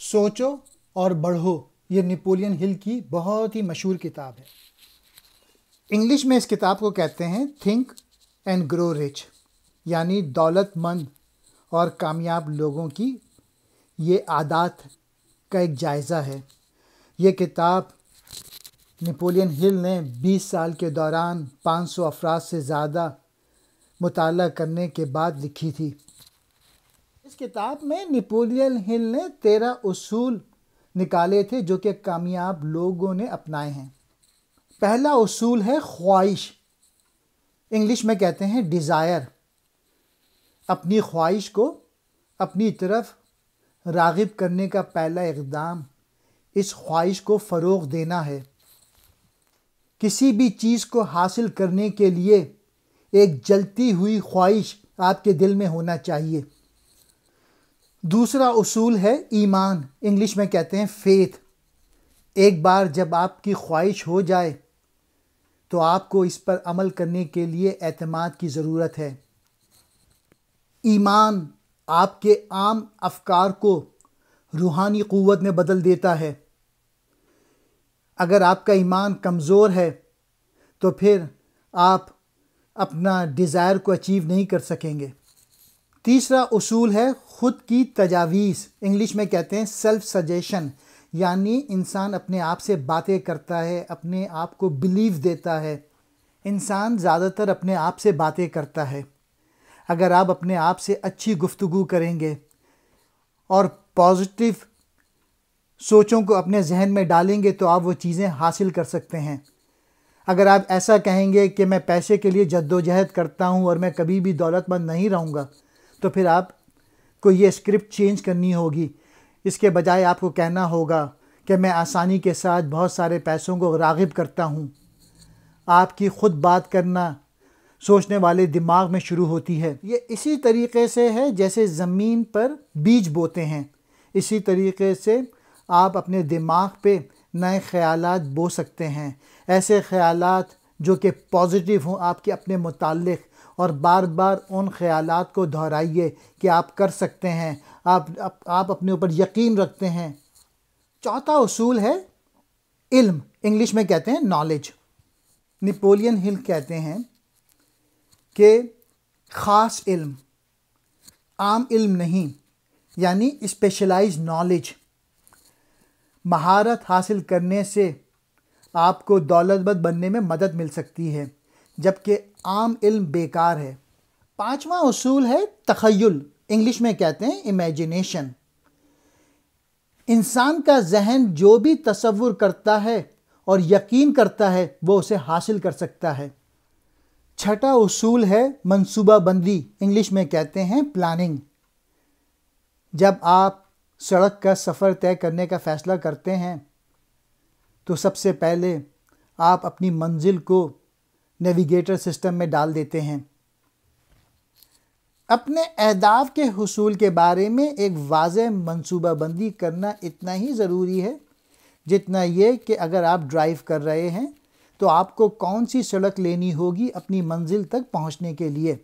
سوچو اور بڑھو، یہ نپولین ہل کی بہت ہی مشہور کتاب ہے۔ انگلش میں اس کتاب کو کہتے ہیں تھنک اینڈ گرو رچ، یعنی دولت مند اور کامیاب لوگوں کی یہ عادات کا ایک جائزہ ہے۔ یہ کتاب نپولین ہل نے 20 سال کے دوران 500 افراد سے زیادہ مطالعہ کرنے کے بعد لکھی تھی۔ اس کتاب میں نپولین ہل نے 13 اصول نکالے تھے جو کہ کامیاب لوگوں نے اپنائے ہیں۔ پہلا اصول ہے خواہش، انگلش میں کہتے ہیں ڈیزائر۔ اپنی خواہش کو اپنی طرف راغب کرنے کا پہلا اقدام اس خواہش کو فروغ دینا ہے۔ کسی بھی چیز کو حاصل کرنے کے لیے ایک جلتی ہوئی خواہش آپ کے دل میں ہونا چاہیے۔ دوسرا اصول ہے ایمان، انگلش میں کہتے ہیں فیتھ۔ ایک بار جب آپ کی خواہش ہو جائے تو آپ کو اس پر عمل کرنے کے لیے اعتماد کی ضرورت ہے۔ ایمان آپ کے عام افکار کو روحانی قوت میں بدل دیتا ہے۔ اگر آپ کا ایمان کمزور ہے تو پھر آپ اپنا ڈیزائر کو اچیو نہیں کر سکیں گے۔ تیسرا اصول ہے خود کی تجاویز، انگلش میں کہتے ہیں سیلف سجیشن، یعنی انسان اپنے آپ سے باتیں کرتا ہے، اپنے آپ کو بلیو دیتا ہے۔ انسان زیادہ تر اپنے آپ سے باتیں کرتا ہے۔ اگر آپ اپنے آپ سے اچھی گفتگو کریں گے اور پازیٹیو سوچوں کو اپنے ذہن میں ڈالیں گے تو آپ وہ چیزیں حاصل کر سکتے ہیں۔ اگر آپ ایسا کہیں گے کہ میں پیسے کے لیے جدوجہد کرتا ہوں اور میں کبھی بھی دولت مند نہیں رہوں گا، تو پھر آپ کو یہ اسکرپٹ چینج کرنی ہوگی۔ اس کے بجائے آپ کو کہنا ہوگا کہ میں آسانی کے ساتھ بہت سارے پیسوں کو راغب کرتا ہوں۔ آپ کی خود بات کرنا سوچنے والے دماغ میں شروع ہوتی ہے۔ یہ اسی طریقے سے ہے جیسے زمین پر بیج بوتے ہیں، اسی طریقے سے آپ اپنے دماغ پہ نئے خیالات بو سکتے ہیں، ایسے خیالات جو کہ پازیٹیو ہوں آپ کے اپنے متعلق، اور بار بار ان خیالات کو دہرائیے کہ آپ کر سکتے ہیں، آپ اپنے اوپر یقین رکھتے ہیں۔ چوتھا اصول ہے علم، انگلش میں کہتے ہیں نالج۔ نپولین ہل کہتے ہیں کہ خاص علم، عام علم نہیں، یعنی اسپیشلائز نالج۔ مہارت حاصل کرنے سے آپ کو دولت مند بننے میں مدد مل سکتی ہے، جبکہ عام علم بیکار ہے۔ پانچواں اصول ہے تخیل، انگلش میں کہتے ہیں امیجنیشن۔ انسان کا ذہن جو بھی تصور کرتا ہے اور یقین کرتا ہے وہ اسے حاصل کر سکتا ہے۔ چھٹا اصول ہے منصوبہ بندی، انگلش میں کہتے ہیں پلاننگ۔ جب آپ سڑک کا سفر طے کرنے کا فیصلہ کرتے ہیں تو سب سے پہلے آپ اپنی منزل کو نیویگیٹر سسٹم میں ڈال دیتے ہیں۔ اپنے اہداف کے حصول کے بارے میں ایک واضح منصوبہ بندی کرنا اتنا ہی ضروری ہے جتنا یہ کہ اگر آپ ڈرائیو کر رہے ہیں تو آپ کو کون سی سڑک لینی ہوگی اپنی منزل تک پہنچنے کے لیے۔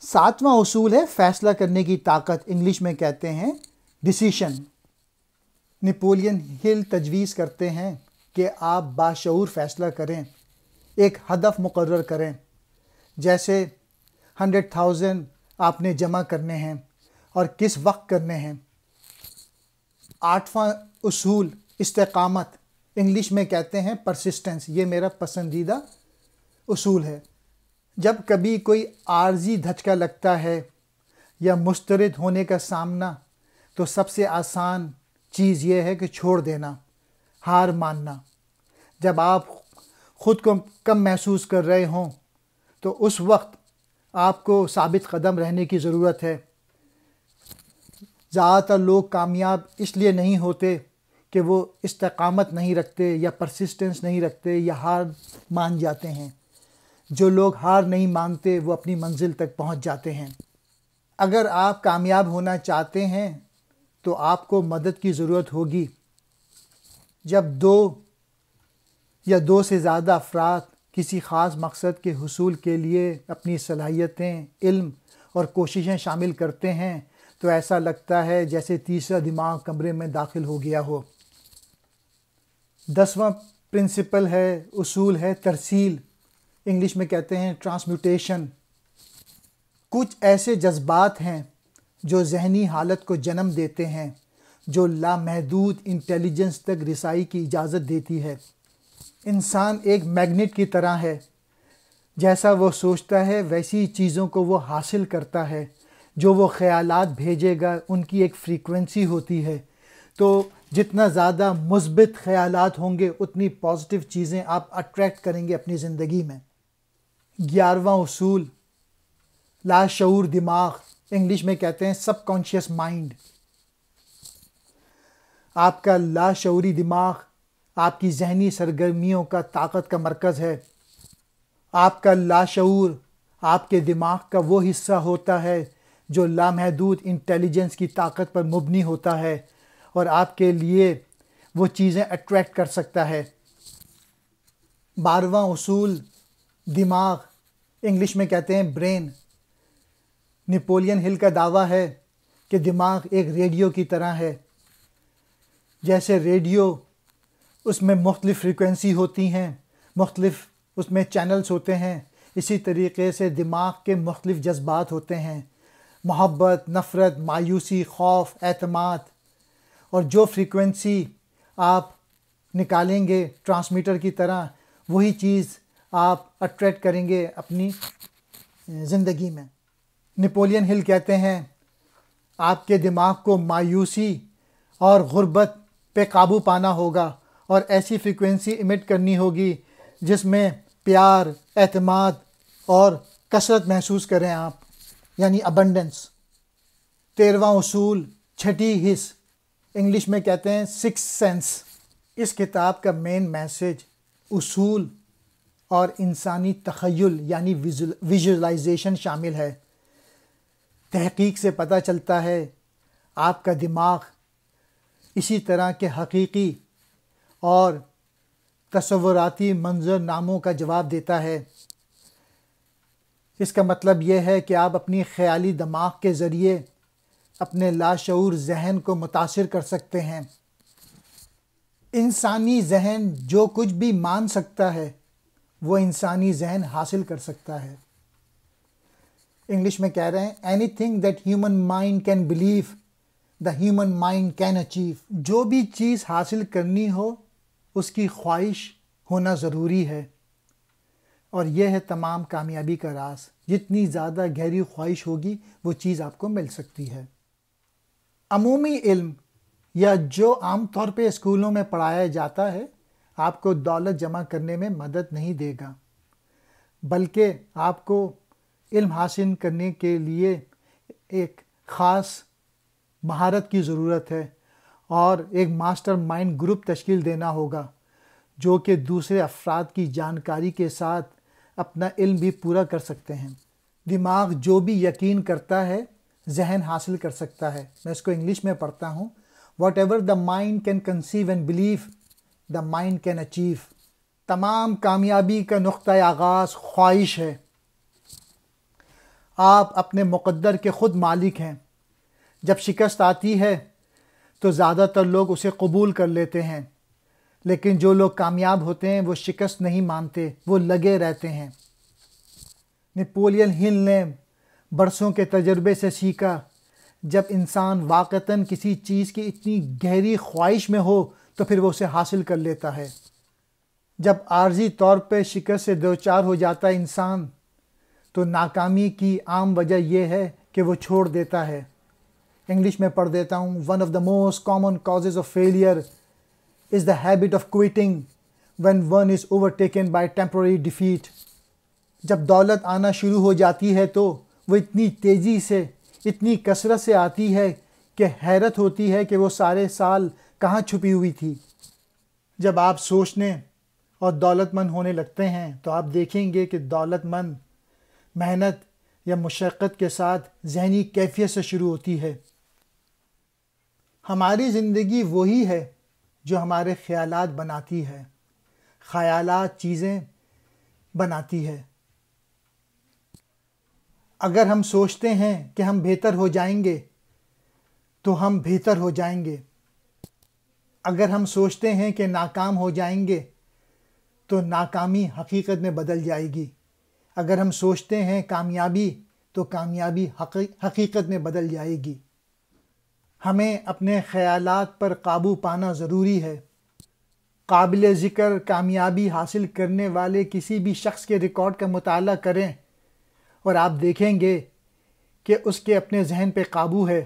ساتواں اصول ہے فیصلہ کرنے کی طاقت، انگلش میں کہتے ہیں ڈیسیشن۔ نپولین ہل تجویز کرتے ہیں کہ آپ باشعور فیصلہ کریں، ایک ہدف مقرر کریں، جیسے 100,000 آپ نے جمع کرنے ہیں اور کس وقت کرنے ہیں۔ آٹھواں اصول استقامت، انگلش میں کہتے ہیں پرسسٹنس، یہ میرا پسندیدہ اصول ہے۔ جب کبھی کوئی عارضی دھچکا لگتا ہے یا مسترد ہونے کا سامنا، تو سب سے آسان چیز یہ ہے کہ چھوڑ دینا، ہار ماننا۔ جب آپ خود کو کم محسوس کر رہے ہوں تو اس وقت آپ کو ثابت قدم رہنے کی ضرورت ہے۔ زیادہ تر لوگ کامیاب اس لیے نہیں ہوتے کہ وہ استقامت نہیں رکھتے یا پرسسٹنس نہیں رکھتے یا ہار مان جاتے ہیں۔ جو لوگ ہار نہیں مانتے وہ اپنی منزل تک پہنچ جاتے ہیں۔ اگر آپ کامیاب ہونا چاہتے ہیں تو آپ کو مدد کی ضرورت ہوگی۔ جب دو یا دو سے زیادہ افراد کسی خاص مقصد کے حصول کے لیے اپنی صلاحیتیں، علم اور کوششیں شامل کرتے ہیں تو ایسا لگتا ہے جیسے تیسرا دماغ کمرے میں داخل ہو گیا ہو۔ 10واں پرنسپل ہے، اصول ہے ترسیل، انگلش میں کہتے ہیں ٹرانسمیوٹیشن۔ کچھ ایسے جذبات ہیں جو ذہنی حالت کو جنم دیتے ہیں، جو لامحدود انٹیلیجنس تک رسائی کی اجازت دیتی ہے۔ انسان ایک میگنیٹ کی طرح ہے، جیسا وہ سوچتا ہے ویسی چیزوں کو وہ حاصل کرتا ہے۔ جو وہ خیالات بھیجے گا ان کی ایک فریکوینسی ہوتی ہے، تو جتنا زیادہ مثبت خیالات ہوں گے اتنی پازیٹیو چیزیں آپ اٹریکٹ کریں گے اپنی زندگی میں۔ 11واں اصول لاشعور دماغ، انگلش میں کہتے ہیں سب کانشیس مائنڈ۔ آپ کا لاشعوری دماغ آپ کی ذہنی سرگرمیوں کا طاقت کا مرکز ہے۔ آپ کا لاشعور آپ کے دماغ کا وہ حصہ ہوتا ہے جو لامحدود انٹیلیجنس کی طاقت پر مبنی ہوتا ہے اور آپ کے لیے وہ چیزیں اٹریکٹ کر سکتا ہے۔ 12واں اصول دماغ، انگلش میں کہتے ہیں برین۔ نپولین ہل کا دعویٰ ہے کہ دماغ ایک ریڈیو کی طرح ہے۔ جیسے ریڈیو، اس میں مختلف فریکوینسی ہوتی ہیں، مختلف اس میں چینلز ہوتے ہیں، اسی طریقے سے دماغ کے مختلف جذبات ہوتے ہیں، محبت، نفرت، مایوسی، خوف، اعتماد، اور جو فریکوینسی آپ نکالیں گے ٹرانسمیٹر کی طرح وہی چیز آپ اٹریکٹ کریں گے اپنی زندگی میں۔ نپولین ہل کہتے ہیں آپ کے دماغ کو مایوسی اور غربت پہ قابو پانا ہوگا اور ایسی فریکوینسی ایمٹ کرنی ہوگی جس میں پیار، اعتماد اور کثرت محسوس کریں آپ، یعنی ابنڈنس۔ 13واں اصول چھٹی حس، انگلش میں کہتے ہیں سکس سینس۔ اس کتاب کا مین میسج اصول اور انسانی تخیل یعنی ویژولائزیشن شامل ہے۔ تحقیق سے پتہ چلتا ہے آپ کا دماغ اسی طرح کے حقیقی اور تصوراتی منظر ناموں کا جواب دیتا ہے۔ اس کا مطلب یہ ہے کہ آپ اپنی خیالی دماغ کے ذریعے اپنے لاشعور ذہن کو متاثر کر سکتے ہیں۔ انسانی ذہن جو کچھ بھی مان سکتا ہے وہ انسانی ذہن حاصل کر سکتا ہے۔ انگلش میں کہہ رہے ہیں any thing that human mind can believe the human mind can achieve. جو بھی چیز حاصل کرنی ہو اس کی خواہش ہونا ضروری ہے، اور یہ ہے تمام کامیابی کا راز۔ جتنی زیادہ گہری خواہش ہوگی وہ چیز آپ کو مل سکتی ہے۔ عمومی علم یا جو عام طور پہ اسکولوں میں پڑھایا جاتا ہے آپ کو دولت جمع کرنے میں مدد نہیں دے گا، بلکہ آپ کو علم حاصل کرنے کے لیے ایک خاص مہارت کی ضرورت ہے اور ایک ماسٹر مائنڈ گروپ تشکیل دینا ہوگا جو کہ دوسرے افراد کی جانکاری کے ساتھ اپنا علم بھی پورا کر سکتے ہیں۔ دماغ جو بھی یقین کرتا ہے ذہن حاصل کر سکتا ہے۔ میں اس کو انگلش میں پڑھتا ہوں، what ever the mind can conceive and believe the mind can achieve. تمام کامیابی کا نقطۂ آغاز خواہش ہے۔ آپ اپنے مقدر کے خود مالک ہیں۔ جب شکست آتی ہے تو زیادہ تر لوگ اسے قبول کر لیتے ہیں، لیکن جو لوگ کامیاب ہوتے ہیں وہ شکست نہیں مانتے، وہ لگے رہتے ہیں۔ نپولین ہل نے برسوں کے تجربے سے سیکھا جب انسان واقعتاً کسی چیز کی اتنی گہری خواہش میں ہو تو پھر وہ اسے حاصل کر لیتا ہے۔ جب عارضی طور پہ شکست سے دوچار ہو جاتا ہے انسان تو ناکامی کی عام وجہ یہ ہے کہ وہ چھوڑ دیتا ہے۔ انگلش میں پڑھ دیتا ہوں، one of the most common causes of failure is the habit of quitting when one is overtaken by temporary defeat۔ جب دولت آنا شروع ہو جاتی ہے تو وہ اتنی تیزی سے، اتنی کثرت سے آتی ہے کہ حیرت ہوتی ہے کہ وہ سارے سال کہاں چھپی ہوئی تھی۔ جب آپ سوچنے اور دولت مند ہونے لگتے ہیں تو آپ دیکھیں گے کہ دولت مند محنت یا مشقت کے ساتھ ذہنی کیفیت سے شروع ہوتی ہے۔ ہماری زندگی وہی ہے جو ہمارے خیالات بناتی ہے۔ خیالات چیزیں بناتی ہے۔ اگر ہم سوچتے ہیں کہ ہم بہتر ہو جائیں گے تو ہم بہتر ہو جائیں گے۔ اگر ہم سوچتے ہیں کہ ناکام ہو جائیں گے تو ناکامی حقیقت میں بدل جائے گی۔ اگر ہم سوچتے ہیں کامیابی تو کامیابی حقیقت میں بدل جائے گی۔ ہمیں اپنے خیالات پر قابو پانا ضروری ہے۔ قابل ذکر کامیابی حاصل کرنے والے کسی بھی شخص کے ریکارڈ کا مطالعہ کریں اور آپ دیکھیں گے کہ اس کے اپنے ذہن پہ قابو ہے،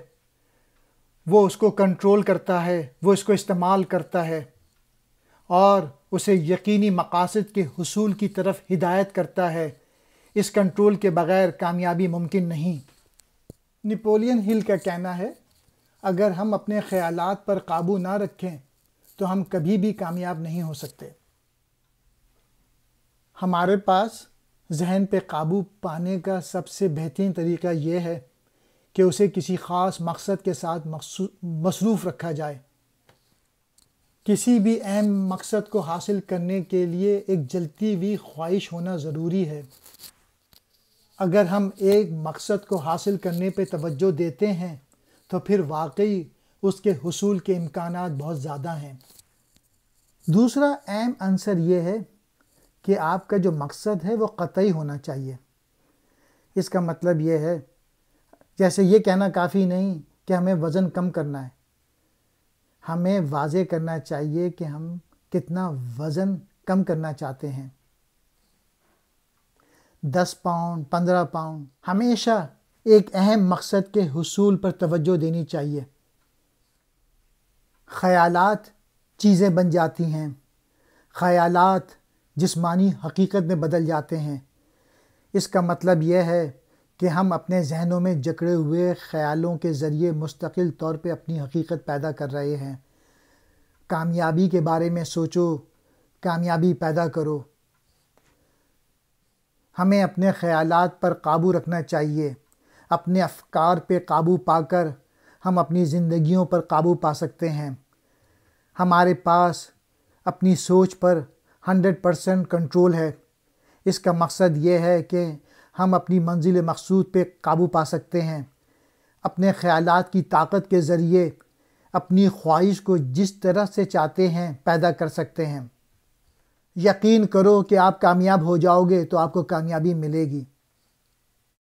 وہ اس کو کنٹرول کرتا ہے، وہ اس کو استعمال کرتا ہے اور اسے یقینی مقاصد کے حصول کی طرف ہدایت کرتا ہے۔ اس کنٹرول کے بغیر کامیابی ممکن نہیں۔ نپولین ہل کا کہنا ہے، اگر ہم اپنے خیالات پر قابو نہ رکھیں تو ہم کبھی بھی کامیاب نہیں ہو سکتے۔ ہمارے پاس ذہن پہ قابو پانے کا سب سے بہترین طریقہ یہ ہے کہ اسے کسی خاص مقصد کے ساتھ مصروف رکھا جائے۔ کسی بھی اہم مقصد کو حاصل کرنے کے لیے ایک جلتی ہوئی خواہش ہونا ضروری ہے۔ اگر ہم ایک مقصد کو حاصل کرنے پہ توجہ دیتے ہیں تو پھر واقعی اس کے حصول کے امکانات بہت زیادہ ہیں۔ دوسرا اہم عنصر یہ ہے کہ آپ کا جو مقصد ہے وہ قطعی ہونا چاہیے۔ اس کا مطلب یہ ہے، جیسے یہ کہنا کافی نہیں کہ ہمیں وزن کم کرنا ہے، ہمیں واضح کرنا چاہیے کہ ہم کتنا وزن کم کرنا چاہتے ہیں۔ 10 پاؤنڈ، 15 پاؤنڈ، ہمیشہ ایک اہم مقصد کے حصول پر توجہ دینی چاہیے۔ خیالات چیزیں بن جاتی ہیں، خیالات جسمانی حقیقت میں بدل جاتے ہیں۔ اس کا مطلب یہ ہے کہ ہم اپنے ذہنوں میں جکڑے ہوئے خیالوں کے ذریعے مستقل طور پہ اپنی حقیقت پیدا کر رہے ہیں۔ کامیابی کے بارے میں سوچو، کامیابی پیدا کرو۔ ہمیں اپنے خیالات پر قابو رکھنا چاہیے۔ اپنے افکار پہ قابو پا کر ہم اپنی زندگیوں پر قابو پا سکتے ہیں۔ ہمارے پاس اپنی سوچ پر 100% کنٹرول ہے۔ اس کا مقصد یہ ہے کہ ہم اپنی منزل مقصود پہ قابو پا سکتے ہیں۔ اپنے خیالات کی طاقت کے ذریعے اپنی خواہش کو جس طرح سے چاہتے ہیں پیدا کر سکتے ہیں۔ یقین کرو کہ آپ کامیاب ہو جاؤ گے تو آپ کو کامیابی ملے گی۔